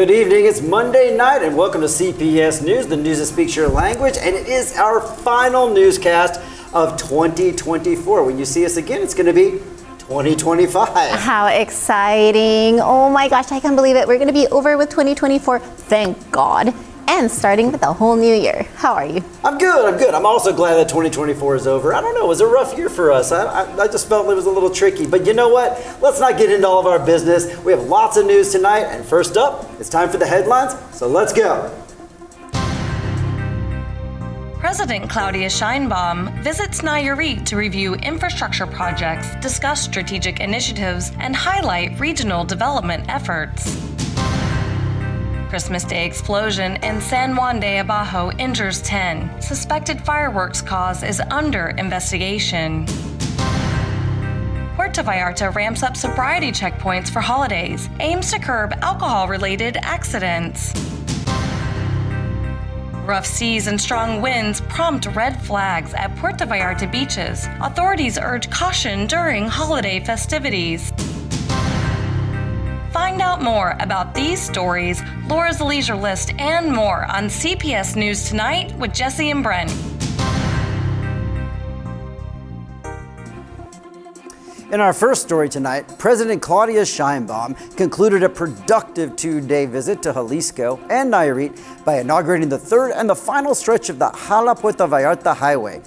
Good evening, it's Monday night and welcome to CPS News, the news that speaks your language, and it is our final newscast of 2024. When you see us again, it's going to be 2025. How exciting. Oh my gosh, I can't believe it. We're going to be over with 2024, thank God, and starting with a whole new year. How are you? I'm good. I'm also glad that 2024 is over. I don't know, it was a rough year for us. I just felt it was a little tricky, but you know what? Let's not get into all of our business. We have lots of news tonight, and first up, it's time for the headlines, so let's go. President Claudia Sheinbaum visits Nayarit to review infrastructure projects, discuss strategic initiatives, and highlight regional development efforts. Christmas Day explosion in San Juan de Abajo injures 10. Suspected fireworks cause is under investigation. Puerto Vallarta ramps up sobriety checkpoints for holidays, aims to curb alcohol-related accidents. Rough seas and strong winds prompt red flags at Puerto Vallarta beaches. Authorities urge caution during holiday festivities. Find out more about these stories, Laura's Leisure List, and more on CPS News Tonight with Jesse and Brent. In our first story tonight, President Claudia Sheinbaum concluded a productive two-day visit to Jalisco and Nayarit by inaugurating the third and the final stretch of the Jala-Puerto Vallarta Highway.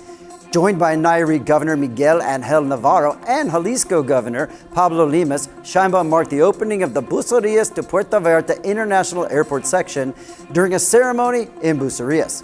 Joined by Nayarit Governor Miguel Angel Navarro and Jalisco Governor Pablo Limas, Sheinbaum marked the opening of the Bucerías to Puerto Vallarta International Airport section during a ceremony in Bucerías.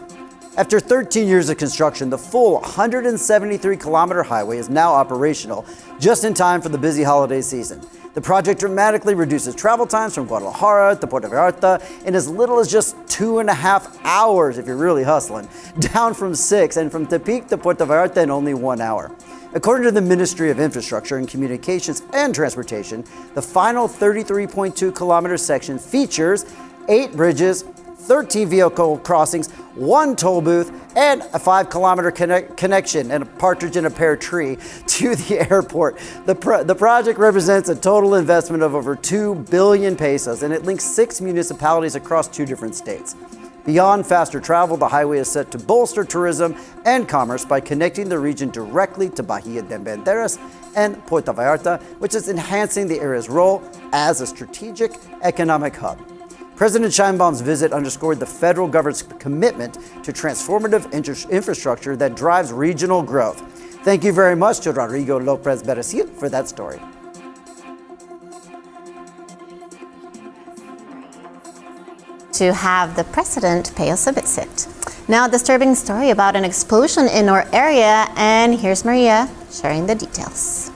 After 13 years of construction, the full 173-kilometer highway is now operational, just in time for the busy holiday season. The project dramatically reduces travel times from Guadalajara to Puerto Vallarta in as little as just 2.5 hours if you're really hustling, down from 6, and from Tepic to Puerto Vallarta in only 1 hour. According to the Ministry of Infrastructure and Communications and Transportation, the final 33.2-kilometer section features 8 bridges, 13 vehicle crossings, 1 toll booth, and a 5-kilometer connection and a partridge in a pear tree to the airport. The project represents a total investment of over 2 billion pesos, and it links 6 municipalities across 2 different states. Beyond faster travel, the highway is set to bolster tourism and commerce by connecting the region directly to Bahía de Banderas and Puerto Vallarta, which is enhancing the area's role as a strategic economic hub. President Sheinbaum's visit underscored the federal government's commitment to transformative infrastructure that drives regional growth. Thank you very much to Rodrigo Lopez Beracil for that story. To have the president pay us a visit. Now, a disturbing story about an explosion in our area, and here's Maria sharing the details.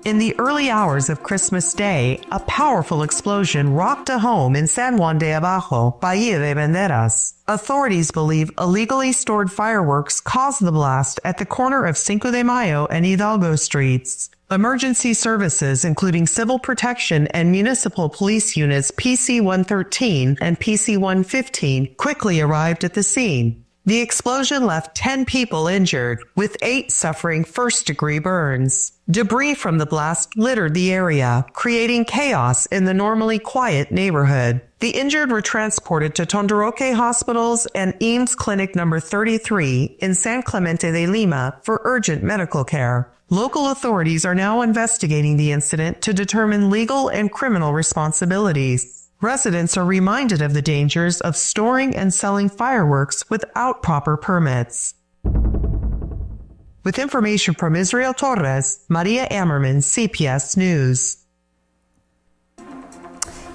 In the early hours of Christmas Day, a powerful explosion rocked a home in San Juan de Abajo, Bahía de Banderas. Authorities believe illegally stored fireworks caused the blast at the corner of Cinco de Mayo and Hidalgo streets. Emergency services, including civil protection and municipal police units PC-113 and PC-115, quickly arrived at the scene. The explosion left 10 people injured, with 8 suffering first-degree burns. Debris from the blast littered the area, creating chaos in the normally quiet neighborhood. The injured were transported to Tondoroque Hospitals and Eames Clinic number 33 in San Clemente de Lima for urgent medical care. Local authorities are now investigating the incident to determine legal and criminal responsibilities. Residents are reminded of the dangers of storing and selling fireworks without proper permits. With information from Israel Torres, Maria Ammerman, CPS News.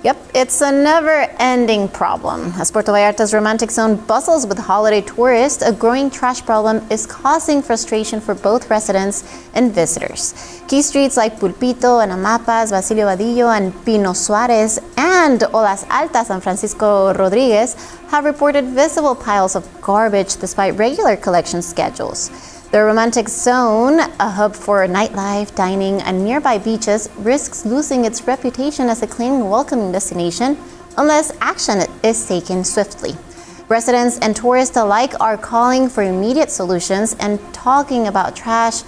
Yep, it's a never-ending problem. As Puerto Vallarta's romantic zone bustles with holiday tourists, a growing trash problem is causing frustration for both residents and visitors. Key streets like Pulpito, Anamapas, Basilio Vadillo, and Pino Suarez, and Olas Altas, San Francisco Rodriguez, have reported visible piles of garbage despite regular collection schedules. The romantic zone, a hub for nightlife, dining, and nearby beaches, risks losing its reputation as a clean and welcoming destination unless action is taken swiftly. Residents and tourists alike are calling for immediate solutions and talking about trash.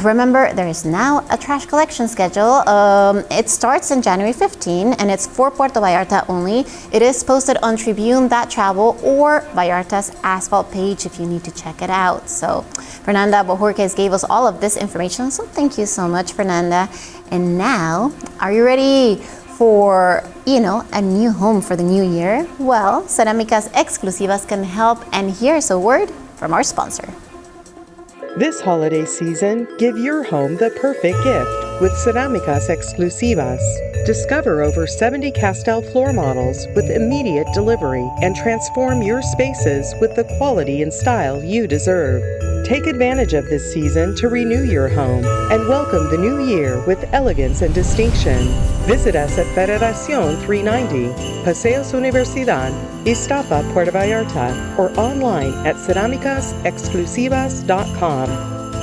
Remember, there is now a trash collection schedule. It starts in January 15 and it's for Puerto Vallarta only. It is posted on Tribune That Travel or Vallarta's asphalt page if you need to check it out. So Fernanda Bojorquez gave us all of this information. So thank you so much, Fernanda. And now, are you ready for, a new home for the new year? Well, Cerámicas Exclusivas can help, and here's a word from our sponsor. This holiday season, give your home the perfect gift with Cerámicas Exclusivas. Discover over 70 Castell floor models with immediate delivery and transform your spaces with the quality and style you deserve. Take advantage of this season to renew your home and welcome the new year with elegance and distinction. Visit us at Federación 390, Paseos Universidad, Iztapa, Puerto Vallarta, or online at ceramicasexclusivas.com.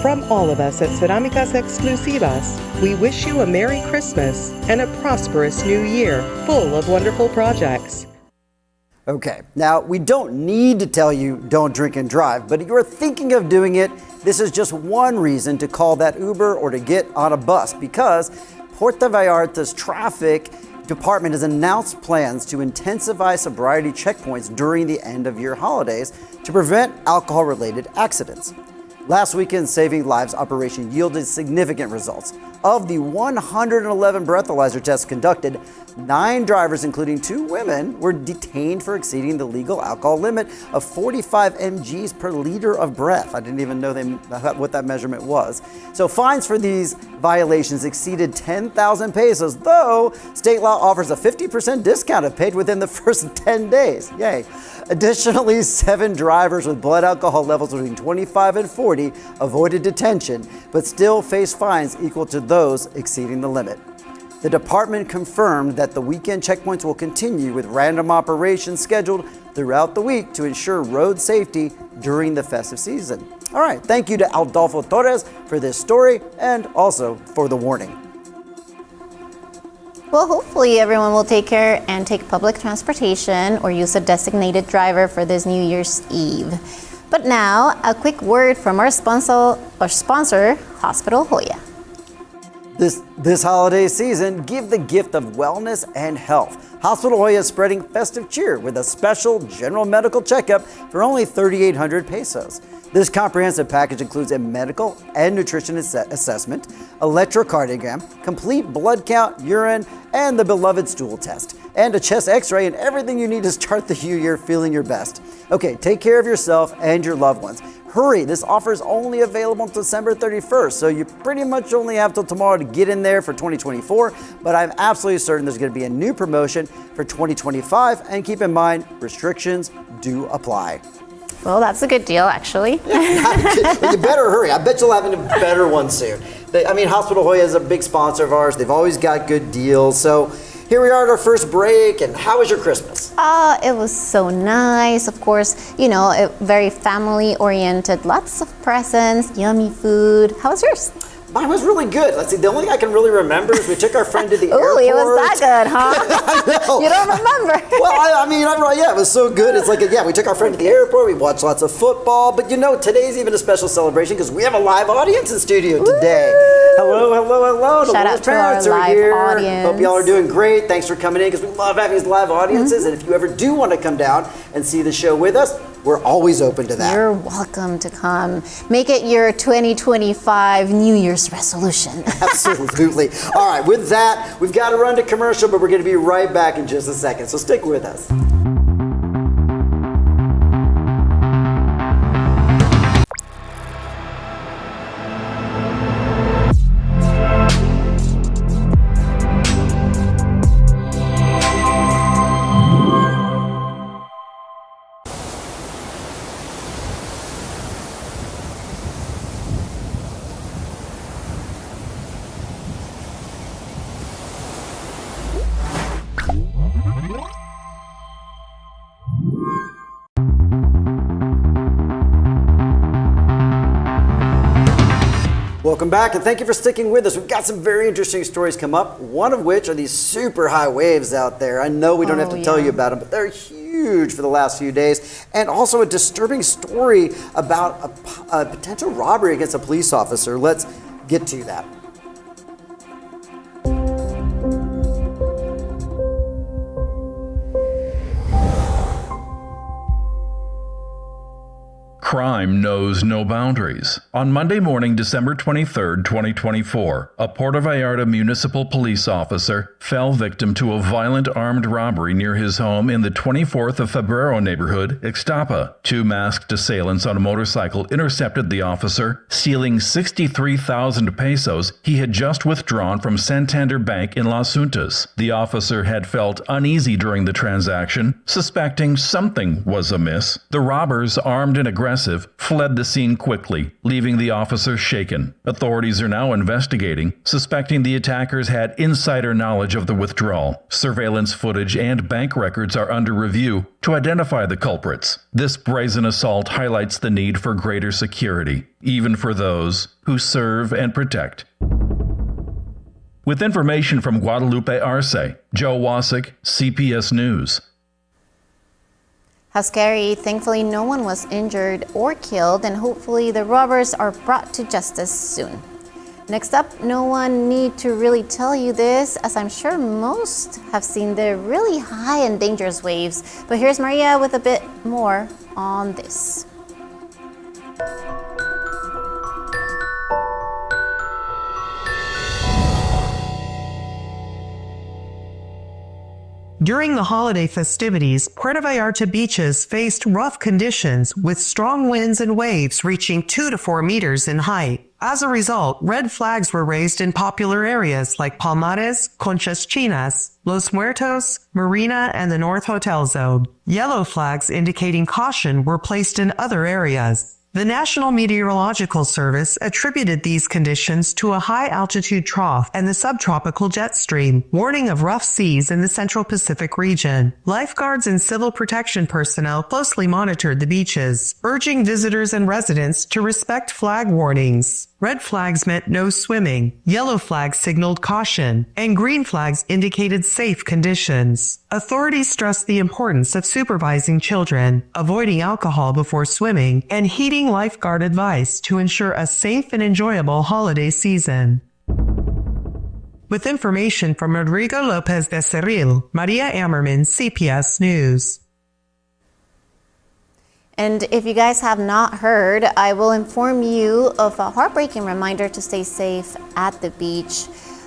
From all of us at Cerámicas Exclusivas, we wish you a Merry Christmas and a prosperous New Year full of wonderful projects. Okay, now we don't need to tell you don't drink and drive, but if you're thinking of doing it, this is just one reason to call that Uber or to get on a bus, because Puerto Vallarta's traffic department has announced plans to intensify sobriety checkpoints during the end of year holidays to prevent alcohol-related accidents. Last weekend's Saving Lives operation yielded significant results. Of the 111 breathalyzer tests conducted, 9 drivers, including 2 women, were detained for exceeding the legal alcohol limit of 45 mgs per liter of breath. I didn't even know what that measurement was. So fines for these violations exceeded 10,000 pesos, though state law offers a 50% discount if paid within the first 10 days. Yay. Additionally, 7 drivers with blood alcohol levels between 25 and 40 avoided detention, but still face fines equal to those exceeding the limit. The department confirmed that the weekend checkpoints will continue with random operations scheduled throughout the week to ensure road safety during the festive season. All right, thank you to Adolfo Torres for this story and also for the warning. Well, hopefully everyone will take care and take public transportation or use a designated driver for this New Year's Eve. But now, a quick word from our sponsor, Hospital Hoya. This holiday season, give the gift of wellness and health. Hospital Hoya is spreading festive cheer with a special general medical checkup for only 3,800 pesos. This comprehensive package includes a medical and nutrition assessment, electrocardiogram, complete blood count, urine, and the beloved stool test, and a chest x-ray and everything you need to start the new year feeling your best. Okay, take care of yourself and your loved ones. Hurry, this offer is only available until December 31st, so you pretty much only have till tomorrow to get in there for 2024, but I'm absolutely certain there's going to be a new promotion for 2025, and keep in mind, restrictions do apply. Well, that's a good deal, actually. You better hurry. I bet you'll have a better one soon. Hospital Hoya is a big sponsor of ours. They've always got good deals. So here we are at our first break. And how was your Christmas? It was so nice. Of course, very family-oriented. Lots of presents, yummy food. How was yours? Mine was really good. Let's see, the only thing I can really remember is we took our friend to the airport. Ooh, it was that good, huh? I know. You don't remember. Well, yeah, it was so good. It's like, we took our friend to the airport, we watched lots of football, but today's even a special celebration because we have a live audience in studio today. Hello. Shout out to our live audience. Hope y'all are doing great. Thanks for coming in because we love having these live audiences. And if you ever do want to come down and see the show with us, we're always open to that. You're welcome to come. Make it your 2025 New Year's resolution. Absolutely. All right, with that, we've got to run to commercial, but we're going to be right back in just a second. So stick with us. Welcome back, and thank you for sticking with us. We've got some very interesting stories come up, one of which are these super high waves out there. I know we don't have to tell you about them, but they're huge. huge for the last few days, and also a disturbing story about a potential robbery against a police officer. Let's get to that. Crime knows no boundaries. On Monday morning, December 23, 2024, a Puerto Vallarta municipal police officer fell victim to a violent armed robbery near his home in the 24th of Febrero neighborhood, Ixtapa. Two masked assailants on a motorcycle intercepted the officer, stealing 63,000 pesos he had just withdrawn from Santander Bank in Las Juntas. The officer had felt uneasy during the transaction, suspecting something was amiss. The robbers, armed and aggressive, fled the scene quickly, leaving the officer shaken. Authorities are now investigating, suspecting the attackers had insider knowledge of the withdrawal. Surveillance footage and bank records are under review to identify the culprits. This brazen assault highlights the need for greater security, even for those who serve and protect. With information from Guadalupe Arce, Joe Wasik, CPS News. How scary. Thankfully, no one was injured or killed, and hopefully the robbers are brought to justice soon. Next up, no one need to really tell you this, as I'm sure most have seen the really high and dangerous waves. But here's Maria with a bit more on this. During the holiday festivities, Puerto Vallarta beaches faced rough conditions with strong winds and waves reaching 2 to 4 meters in height. As a result, red flags were raised in popular areas like Palmares, Conchas Chinas, Los Muertos, Marina, and the North Hotel Zone. Yellow flags indicating caution were placed in other areas. The National Meteorological Service attributed these conditions to a high-altitude trough and the subtropical jet stream, warning of rough seas in the Central Pacific region. Lifeguards and civil protection personnel closely monitored the beaches, urging visitors and residents to respect flag warnings. Red flags meant no swimming, yellow flags signaled caution, and green flags indicated safe conditions. Authorities stressed the importance of supervising children, avoiding alcohol before swimming, and heeding lifeguard advice to ensure a safe and enjoyable holiday season. With information from Rodrigo Lopez de Cerril, Maria Ammerman, CPS News. And if you guys have not heard, I will inform you of a heartbreaking reminder to stay safe at the beach.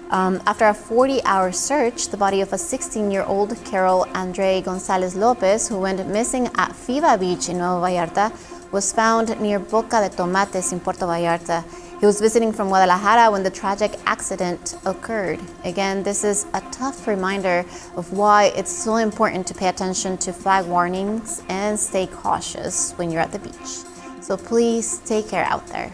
After a 40-hour search, the body of a 16-year-old Carol Andre Gonzalez Lopez, who went missing at Fiva Beach in Nueva Vallarta, was found near Boca de Tomates in Puerto Vallarta. He was visiting from Guadalajara when the tragic accident occurred. Again, this is a tough reminder of why it's so important to pay attention to flag warnings and stay cautious when you're at the beach. So please take care out there.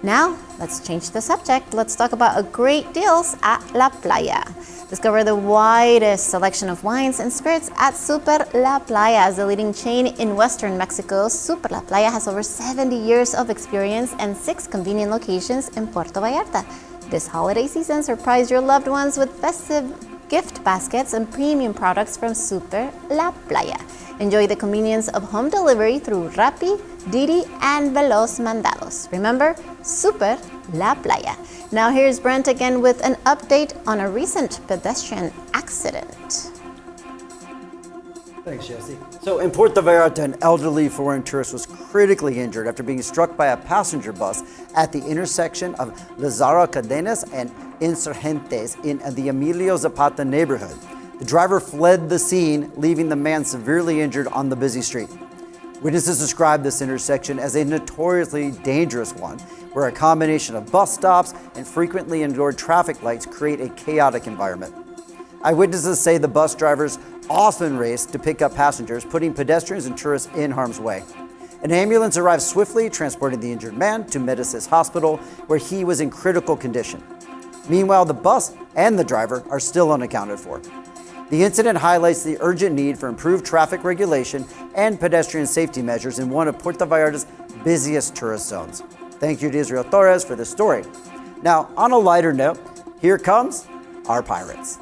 Now, let's change the subject. Let's talk about great deals at La Playa. Discover the widest selection of wines and spirits at Super La Playa. As the leading chain in Western Mexico, Super La Playa has over 70 years of experience and 6 convenient locations in Puerto Vallarta. This holiday season, surprise your loved ones with festive gift baskets and premium products from Super La Playa. Enjoy the convenience of home delivery through Rappi, Didi, and Veloz Mandados. Remember, Super La Playa. Now here's Brent again with an update on a recent pedestrian accident. Thanks, Jesse. So in Puerto Vallarta, an elderly foreign tourist was critically injured after being struck by a passenger bus at the intersection of Lazaro Cadenas and Insurgentes in the Emilio Zapata neighborhood. The driver fled the scene, leaving the man severely injured on the busy street. Witnesses described this intersection as a notoriously dangerous one, where a combination of bus stops and frequently ignored traffic lights create a chaotic environment. Eyewitnesses say the bus drivers often race to pick up passengers, putting pedestrians and tourists in harm's way. An ambulance arrived swiftly, transporting the injured man to Medicis Hospital, where he was in critical condition. Meanwhile, the bus and the driver are still unaccounted for. The incident highlights the urgent need for improved traffic regulation and pedestrian safety measures in one of Puerto Vallarta's busiest tourist zones. Thank you to Israel Torres for this story. Now, on a lighter note, here comes our pirates.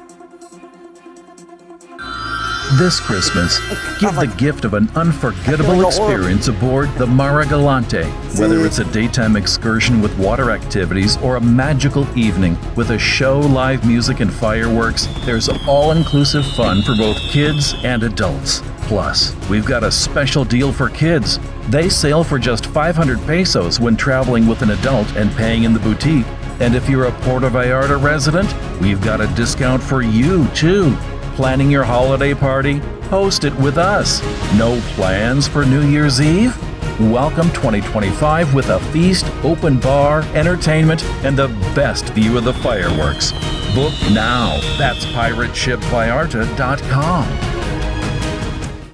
This Christmas, give the gift of an unforgettable experience aboard the Mara Galante. Whether it's a daytime excursion with water activities or a magical evening with a show, live music, and fireworks, there's all-inclusive fun for both kids and adults. Plus, we've got a special deal for kids. They sail for just 500 pesos when traveling with an adult and paying in the boutique. And if you're a Puerto Vallarta resident, we've got a discount for you, too. Planning your holiday party? Host it with us. No plans for New Year's Eve? Welcome 2025 with a feast, open bar, entertainment, and the best view of the fireworks. Book now. That's pirateshipvallarta.com.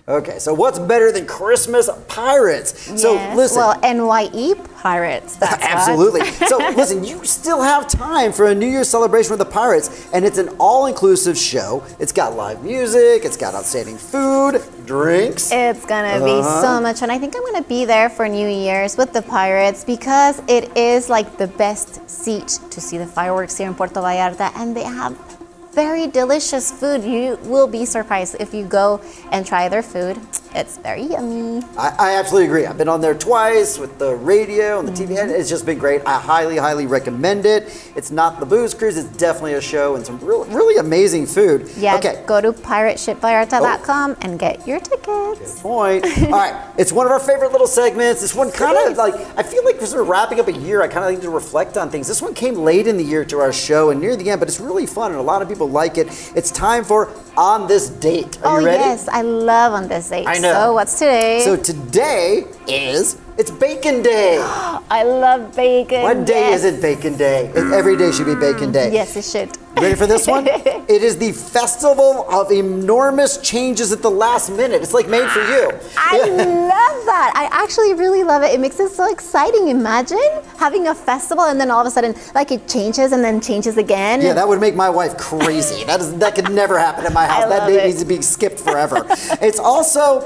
Okay, so what's better than Christmas pirates? So Yes. listen. Well, NYE pirates. That's Absolutely. So listen, you still have time for a New Year's celebration with the Pirates, and it's an all-inclusive show. It's got live music, it's got outstanding food, drinks. It's gonna be so much fun. I think I'm gonna be there for New Year's with the Pirates because it is like the best seat to see the fireworks here in Puerto Vallarta, and they have very delicious food. You will be surprised if you go and try their food. It's very yummy. I absolutely agree. I've been on there twice with the radio and the TV, and it's just been great. I highly, highly recommend it. It's not the booze cruise, it's definitely a show and some really amazing food. Yeah, Okay. go to pirateshipvallarta.com and get your tickets. Point. All right, it's one of our favorite little segments. This one kind of like, I feel like we're sort of wrapping up a year. I kind of like to reflect on things. This one came late in the year to our show and near the end, but it's really fun and a lot of people like it. It's time for On This Date. Are you ready? Yes, I love On This Date. I know. So what's today? So today it's Bacon Day. I love bacon. What day yes. is it Bacon Day? Every day should be Bacon Day. Yes, it should. Ready for this one? It is the festival of enormous changes at the last minute. It's like made for you. I love that. I actually really love it. It makes it so exciting. Imagine having a festival and then all of a sudden, like it changes and then changes again. Yeah, that would make my wife crazy. That could never happen in my house. I That love date it. needs to be skipped forever. It's also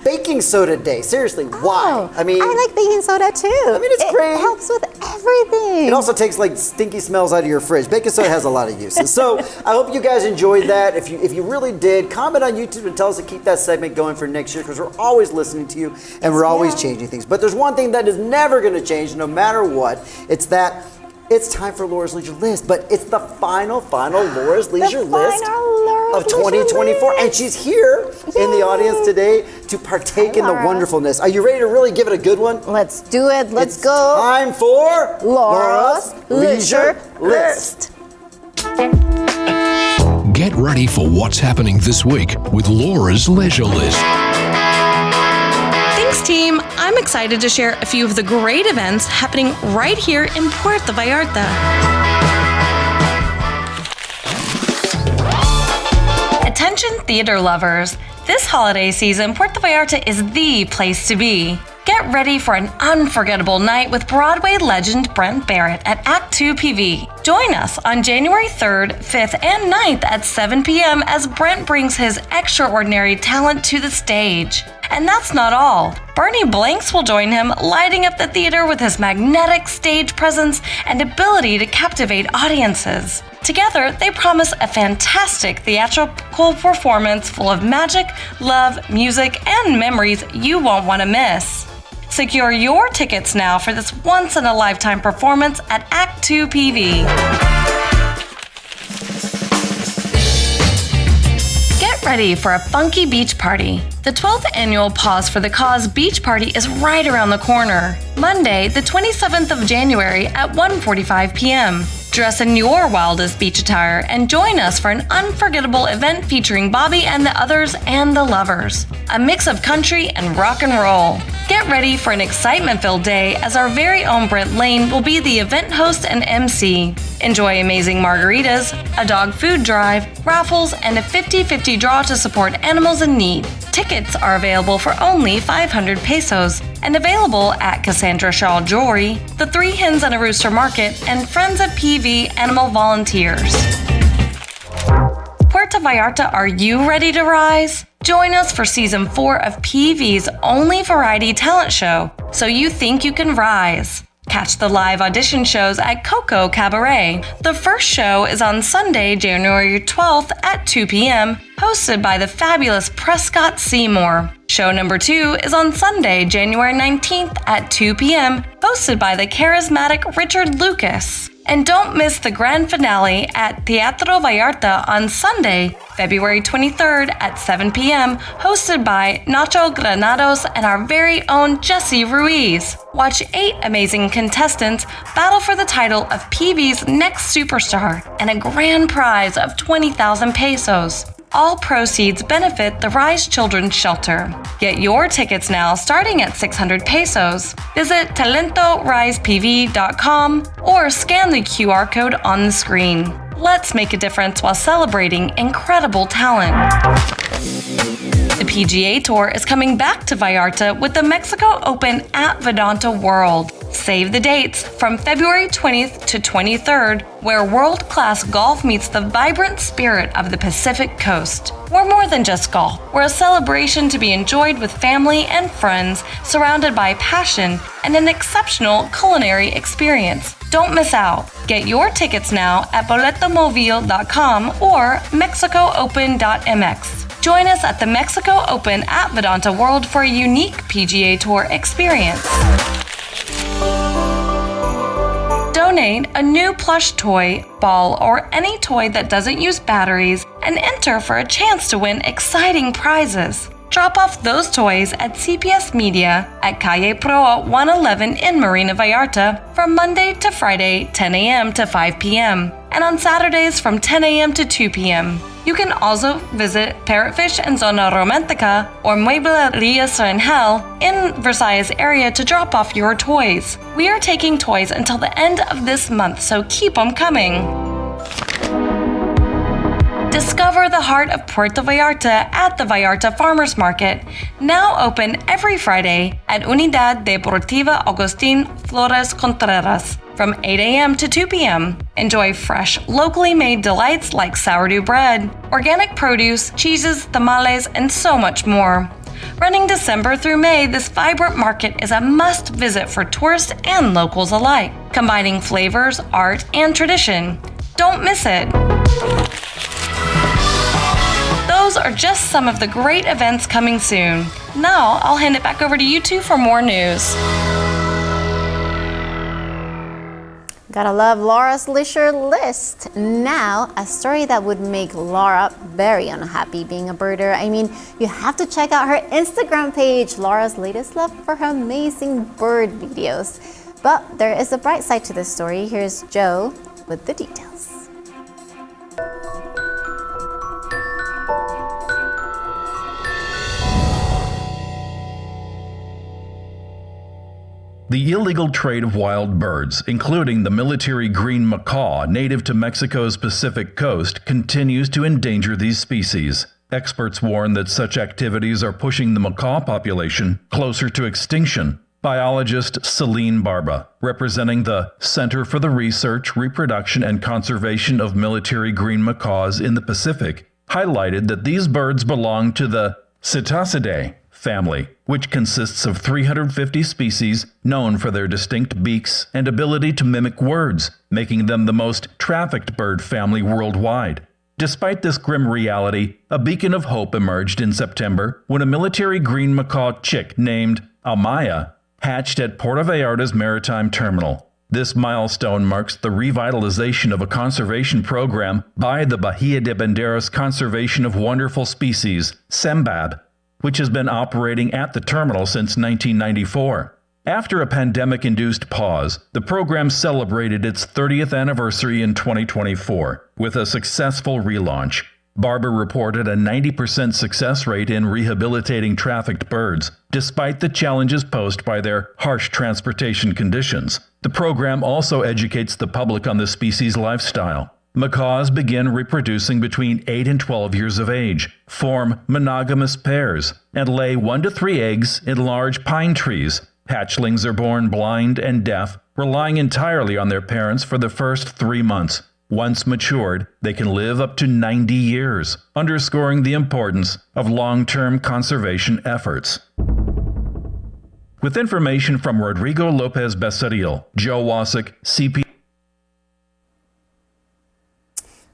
baking soda day. Seriously, why? Oh, I mean, I like baking soda too. I mean, it's great. It helps with everything. it also takes like stinky smells out of your fridge. Baking soda has a lot of uses. So I hope you guys enjoyed that. If you really did, comment on YouTube and tell us to keep that segment going for next year because we're always listening to you and we're always changing things. But there's one thing that is never going to change no matter what. It's that it's time for Laura's Leisure List, but it's the final Laura's Leisure List of 2024. And she's here in the audience today to partake in the Laura. wonderfulness. Are you ready to really give it a good one? Let's do it. Let's It's go. time for Laura's Leisure List. Get ready for what's happening this week with Laura's Leisure List. Thanks, team. I'm excited to share a few of the great events happening right here in Puerto Vallarta. Attention theater lovers. This holiday season, Puerto Vallarta is the place to be. Get ready for an unforgettable night with Broadway legend Brent Barrett at Act 2 PV. Join us on January 3rd, 5th, and 9th at 7 p.m. as Brent brings his extraordinary talent to the stage. And that's not all. Bernie Blanks will join him, lighting up the theater with his magnetic stage presence and ability to captivate audiences. Together, they promise a fantastic theatrical performance full of magic, love, music, and memories you won't want to miss. Secure your tickets now for this once-in-a-lifetime performance at Act 2 PV. Get ready for a funky beach party. The 12th annual Pause for the Cause Beach Party is right around the corner. Monday, the 27th of January at 1:45 p.m. Dress in your wildest beach attire and join us for an unforgettable event featuring Bobby and the Others and the Lovers. A mix of country and rock and roll. Get ready for an excitement-filled day as our very own Brent Lane will be the event host and MC. Enjoy amazing margaritas, a dog food drive, raffles, and a 50-50 draw to support animals in need. Tickets are available for only 500 pesos and available at Cassandra Shaw Jewelry, the Three Hens and a Rooster Market, and Friends of PV Animal Volunteers. Puerto Vallarta, are you ready to rise? Join us for Season 4 of PV's only variety talent show, So You Think You Can Rise. Catch the live audition shows at Coco Cabaret. The first show is on Sunday, January 12th at 2 p.m., hosted by the fabulous Prescott Seymour. Show number 2 is on Sunday, January 19th at 2 p.m., hosted by the charismatic Richard Lucas. And don't miss the grand finale at Teatro Vallarta on Sunday, February 23rd at 7 p.m., hosted by Nacho Granados and our very own Jesse Ruiz. Watch 8 amazing contestants battle for the title of PV's next superstar and a grand prize of 20,000 pesos. All proceeds benefit the Rise Children's Shelter. Get your tickets now starting at 600 pesos. Visit talentorisepv.com or scan the QR code on the screen. Let's make a difference while celebrating incredible talent. The PGA Tour is coming back to Vallarta with the Mexico Open at Vedanta World. Save the dates from February 20th to 23rd, where world-class golf meets the vibrant spirit of the Pacific Coast. We're more than just golf. We're a celebration to be enjoyed with family and friends, surrounded by passion and an exceptional culinary experience. Don't miss out. Get your tickets now at boletomobile.com or mexicoopen.mx. Join us at the Mexico Open at Vedanta World for a unique PGA Tour experience. Donate a new plush toy, ball, or any toy that doesn't use batteries and enter for a chance to win exciting prizes. Drop off those toys at CPS Media at Calle Proa 111 in Marina Vallarta from Monday to Friday, 10 a.m. to 5 p.m. and on Saturdays from 10 a.m. to 2 p.m. You can also visit Parrotfish and Zona Romantica or Muebleria Serangel in Versailles area to drop off your toys. We are taking toys until the end of this month, so keep them coming. Discover the heart of Puerto Vallarta at the Vallarta Farmers Market, now open every Friday at Unidad Deportiva Agustín Flores Contreras from 8 a.m. to 2 p.m. Enjoy fresh, locally made delights like sourdough bread, organic produce, cheeses, tamales, and so much more. Running December through May, this vibrant market is a must-visit for tourists and locals alike, combining flavors, art, and tradition. Don't miss it. Those are just some of the great events coming soon. Now, I'll hand it back over to you two for more news. Gotta love Laura's leisure list. Now, a story that would make Laura very unhappy being a birder. I mean, you have to check out her Instagram page, Laura's latest love for her amazing bird videos. But there is a bright side to this story. Here's Joe with the details. The illegal trade of wild birds, including the military green macaw native to Mexico's Pacific coast, continues to endanger these species. Experts warn that such activities are pushing the macaw population closer to extinction. Biologist Celine Barba, representing the Center for the Research, Reproduction, and Conservation of Military Green Macaws in the Pacific, highlighted that these birds belong to the Psittacidae family, which consists of 350 species known for their distinct beaks and ability to mimic words, making them the most trafficked bird family worldwide. Despite this grim reality, a beacon of hope emerged in September when a military green macaw chick named Amaya hatched at Puerto Vallarta's maritime terminal. This milestone marks the revitalization of a conservation program by the Bahía de Banderas Conservation of Wonderful Species, SEMBAB, which has been operating at the terminal since 1994. After a pandemic-induced pause, the program celebrated its 30th anniversary in 2024 with a successful relaunch. Barber reported a 90% success rate in rehabilitating trafficked birds, despite the challenges posed by their harsh transportation conditions. The program also educates the public on the species' lifestyle. Macaws begin reproducing between 8 and 12 years of age, form monogamous pairs, and lay 1 to 3 eggs in large pine trees. Hatchlings are born blind and deaf, relying entirely on their parents for the first 3 months. Once matured, they can live up to 90 years, underscoring the importance of long-term conservation efforts. With information from Rodrigo Lopez Becerril, Joe Wasik, CPS.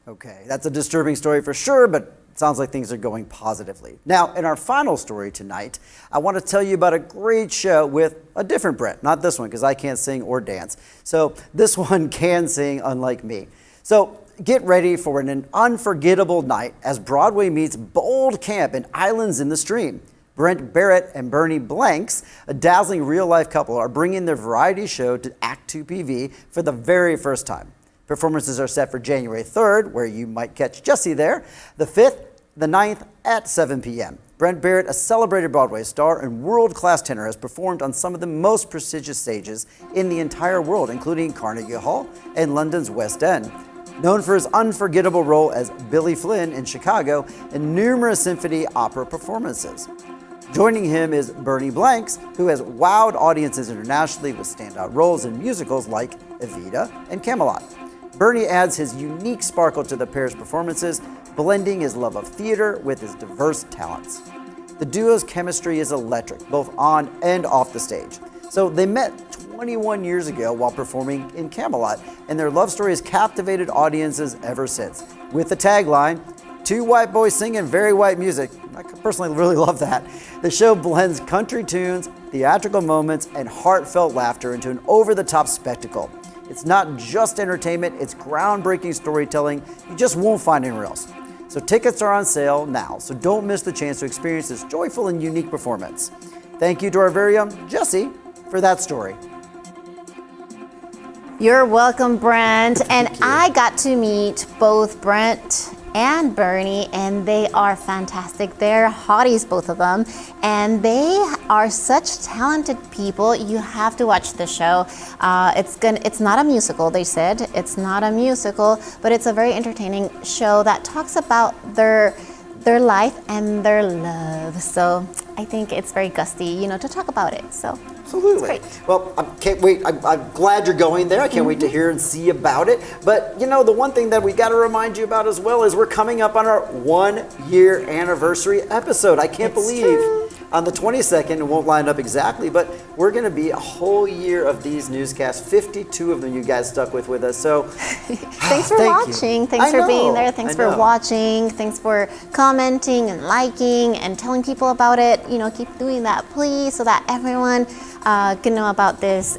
Okay, that's a disturbing story for sure, but it sounds like things are going positively. Now, in our final story tonight, I want to tell you about a great show with a different Brent. Not this one, because I can't sing or dance. So this one can sing, unlike me. So get ready for an unforgettable night as Broadway meets bold camp and islands in the stream. Brent Barrett and Bernie Blanks, a dazzling real-life couple, are bringing their variety show to Act 2 PV for the very first time. Performances are set for January 3rd, where you might catch Jesse there, the 5th, the 9th at 7 p.m. Brent Barrett, a celebrated Broadway star and world-class tenor, has performed on some of the most prestigious stages in the entire world, including Carnegie Hall and London's West End. Known for his unforgettable role as Billy Flynn in Chicago and numerous symphony opera performances. Joining him is Bernie Blanks, who has wowed audiences internationally with standout roles in musicals like Evita and Camelot. Bernie adds his unique sparkle to the pair's performances, blending his love of theater with his diverse talents. The duo's chemistry is electric, both on and off the stage. So they met 21 years ago while performing in Camelot, and their love story has captivated audiences ever since. With the tagline, "Two white boys singing very white music." I personally really love that. The show blends country tunes, theatrical moments, and heartfelt laughter into an over-the-top spectacle. It's not just entertainment, it's groundbreaking storytelling you just won't find anywhere else. So tickets are on sale now, so don't miss the chance to experience this joyful and unique performance. Thank you to our very own Jesse for that story. You're welcome, Brent. And I got to meet both Brent and Bernie, and they are fantastic. They're hotties, both of them, and they are such talented people. You have to watch the show. It's not a musical, they said. It's not a musical, but it's a very entertaining show that talks about their life and their love. So I think it's very gusty, to talk about it. So absolutely. it's great. Well, I can't wait. I'm glad you're going there. I can't wait to hear and see about it. But the one thing that we got to remind you about as well is we're coming up on our 1-year anniversary episode. I can't believe on the 22nd, it won't line up exactly, but we're going to be a whole year of these newscasts. 52 of them you guys stuck with us. So thanks for watching. Thanks for being there. Thanks for watching. Thanks for commenting and liking and telling people about it. Keep doing that, please, so that everyone can know about this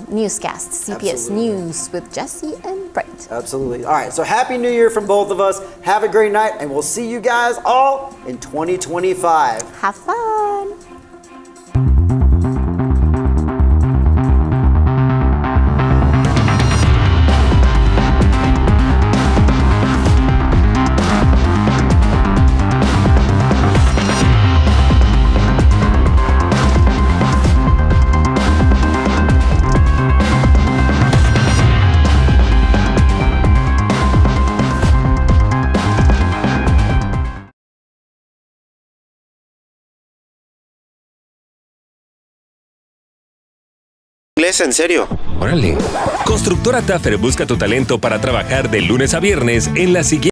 newscast, CPS News with Jesse and Brent. Absolutely. All right, so Happy New Year from both of us. Have a great night, and we'll see you guys all in 2025. Have fun. ¿Inglés en serio? Órale. Constructora Taffer busca tu talento para trabajar de lunes a viernes en la siguiente